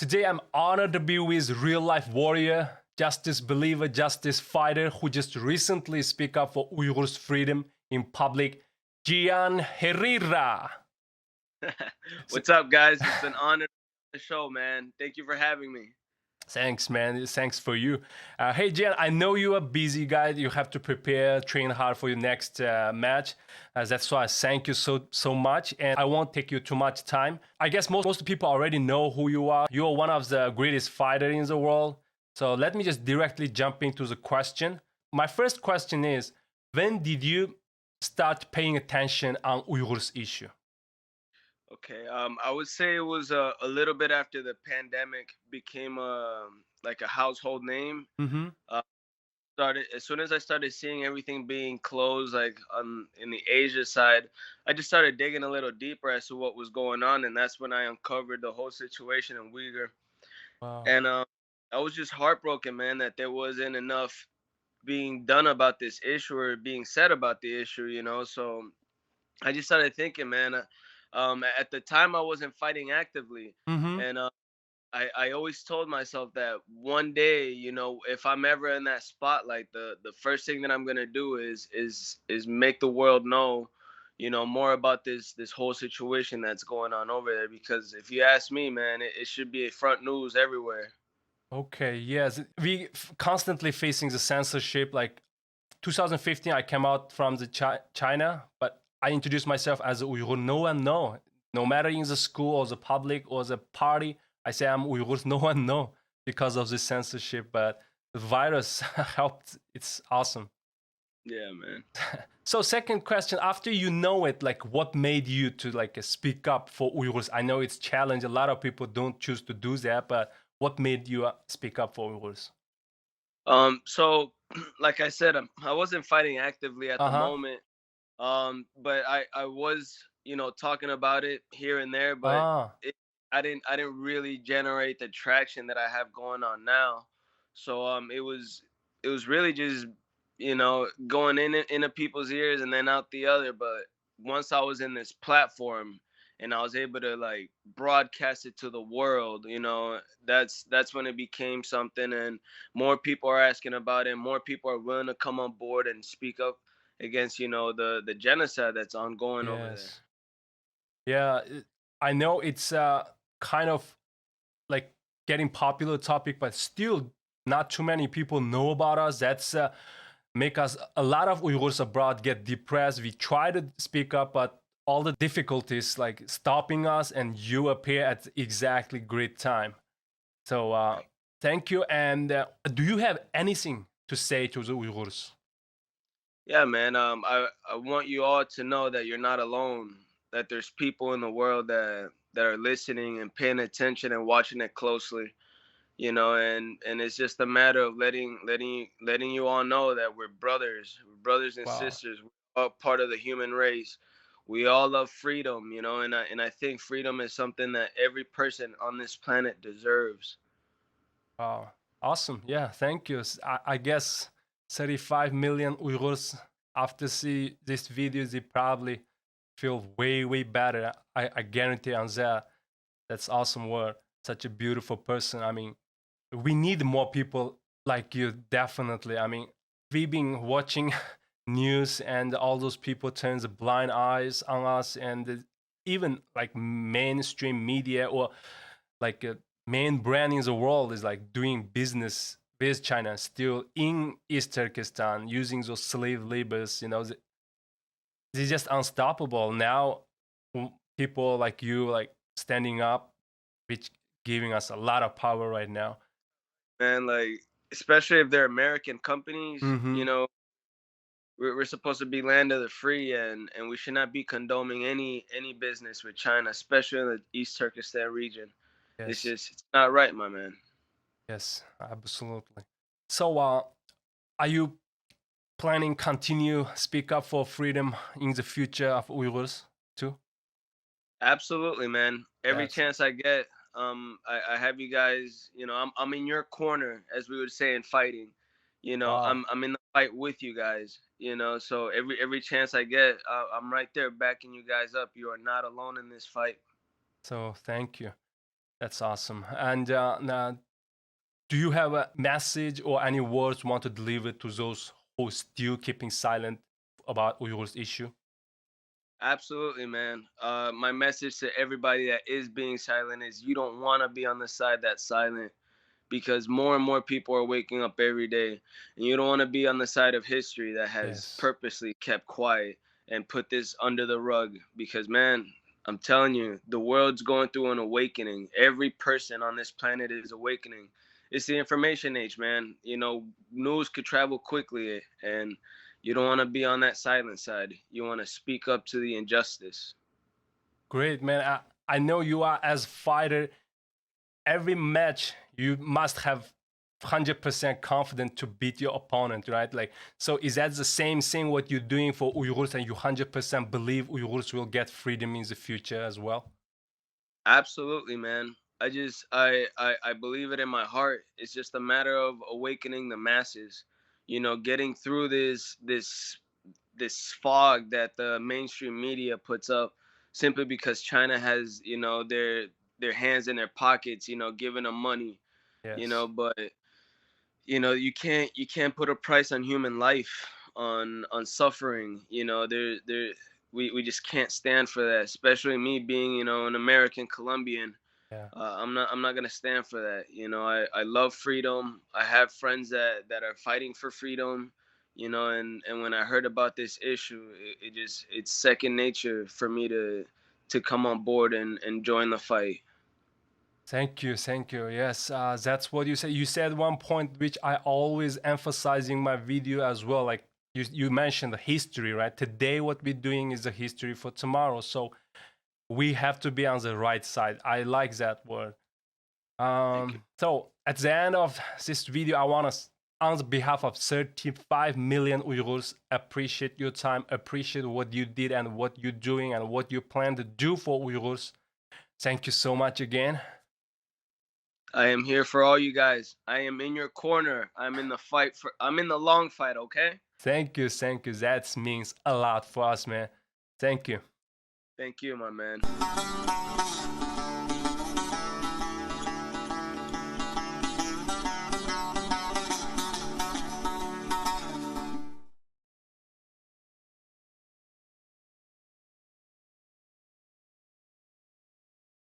Today I'm honored to be with real life warrior, justice believer, justice fighter who just recently speak up for Uyghurs' freedom in public, Geane Herrera. So, What's up, guys? It's an honor to be on the show, man. Thank you for having me. thanks, man. Thanks for you. Hey, Jan, I know you're a busy guy. You have to prepare, train hard for your next match. That's why I thank you so much. And I won't take you too much time. I guess most people already know who you are. You're one of the greatest fighters in the world. So let me just directly jump into the question. My first question is, when did you start paying attention on Uyghurs issue? Okay, I would say it was a little bit after the pandemic became like a household name. Mm-hmm. Uh, Started as soon as I started seeing everything being closed, like in the Asia side, I just started digging a little deeper as to what was going on, and that's when I uncovered the whole situation in Uyghur. Wow. And I was just heartbroken, man, that there wasn't enough being done about this issue or being said about the issue. So I just started thinking, man. At the time, I wasn't fighting actively, Mm-hmm. and I always told myself that one day, if I'm ever in that spotlight, the first thing that I'm gonna do is make the world know, more about this whole situation that's going on over there. Because if you ask me, man, it should be front news everywhere. Okay, yes. We constantly facing the censorship. Like 2015, I came out from the China, but I introduced myself as a Uyghur. No one know. No matter in the school or the public or the party, I say I'm Uyghur. No one know because of the censorship. But the virus helped. It's awesome. Yeah, man. So second question, after you know it, like what made you to like speak up for Uyghurs? I know it's challenge. A lot of people don't choose to do that, but what made you speak up for Uyghurs? So like I said, I wasn't fighting actively at Uh the huh. moment. But I was, talking about it here and there, but Ah, it, I didn't really generate the traction that I have going on now. So it was really just, going into people's ears and then out the other. But once I was in this platform and I was able to like broadcast it to the world, that's when it became something, and more people are asking about it. More people are willing to come on board and speak up against, the genocide that's ongoing over there. yes. Yeah, I know it's kind of like getting popular topic, but still not too many people know about us. That's make us a lot of Uyghurs abroad get depressed. We try to speak up, but all the difficulties like stopping us, and you appear at exactly great time. So thank you. And do you have anything to say to the Uyghurs? Yeah, man. I want you all to know that you're not alone. That there's people in the world that are listening and paying attention and watching it closely. And it's just a matter of letting you all know that we're brothers and Wow. sisters. We're all part of the human race. We all love freedom, and I think freedom is something that every person on this planet deserves. Wow. Awesome. Yeah, thank you. I guess 35 million Uyghurs after see this video, they probably feel way better. I guarantee on that. That's awesome word. Such a beautiful person. I mean, we need more people like you, definitely. I mean, we've been watching news and all those people turn the blind eyes on us, and even like mainstream media or like a main brand in the world is like doing business with China still in East Turkestan using those slave labors. They're just unstoppable now. People like you like standing up, which giving us a lot of power right now. Man, like, especially if they're American companies, Mm-hmm. we're supposed to be land of the free, and we should not be condoning any business with China, especially in the East Turkestan region. Yes. It's not right, my man. Yes, absolutely. So, are you planning continue speak up for freedom in the future of Uyghurs too? Absolutely, man. Every Yes. chance I get, I have you guys. I'm in your corner, as we would say in fighting. Wow. I'm in the fight with you guys. So every chance I get, I'm right there backing you guys up. You are not alone in this fight. So thank you. That's awesome. And now, do you have a message or any words you want to deliver to those who still keeping silent about Uyghurs issue? Absolutely, man. My message to everybody that is being silent is you don't want to be on the side that's silent, because more and more people are waking up every day, and you don't want to be on the side of history that has Yes. purposely kept quiet and put this under the rug. Because, man, I'm telling you, the world's going through an awakening. Every person on this planet is awakening. It's the information age, man. You know, news could travel quickly, and you don't want to be on that silent side. You want to speak up to the injustice. Great, man. I know you are as fighter. Every match you must have 100% confident to beat your opponent, right? Like, so is that the same thing what you're doing for Uyghurs, and you 100% believe Uyghurs will get freedom in the future as well? Absolutely, man. I believe it in my heart. It's just a matter of awakening the masses. You know, getting through this fog that the mainstream media puts up, simply because China has, you know, their hands in their pockets, you know, giving them money, you Yes. know, but you know, you can't put a price on human life, on suffering. You know, we just can't stand for that, especially me being, you know, an American Colombian. Yeah. I'm not gonna stand for that. You know, I love freedom. I have friends that are fighting for freedom. You know, and when I heard about this issue, it's second nature for me to come on board and join the fight. Thank you, thank you. Yes, that's what you said. You said one point which I always emphasize in my video as well. Like you mentioned the history, right? Today, what we're doing is the history for tomorrow. So we have to be on the right side. I like that word. Thank you. So at the end of this video, I want to, on behalf of 35 million Uyghurs, appreciate your time, appreciate what you did and what you're doing and what you plan to do for Uyghurs. Thank you so much again. I am here for all you guys. I am in your corner. I'm in the long fight, okay? Thank you, thank you. That means a lot for us, man. Thank you. Thank you, my man.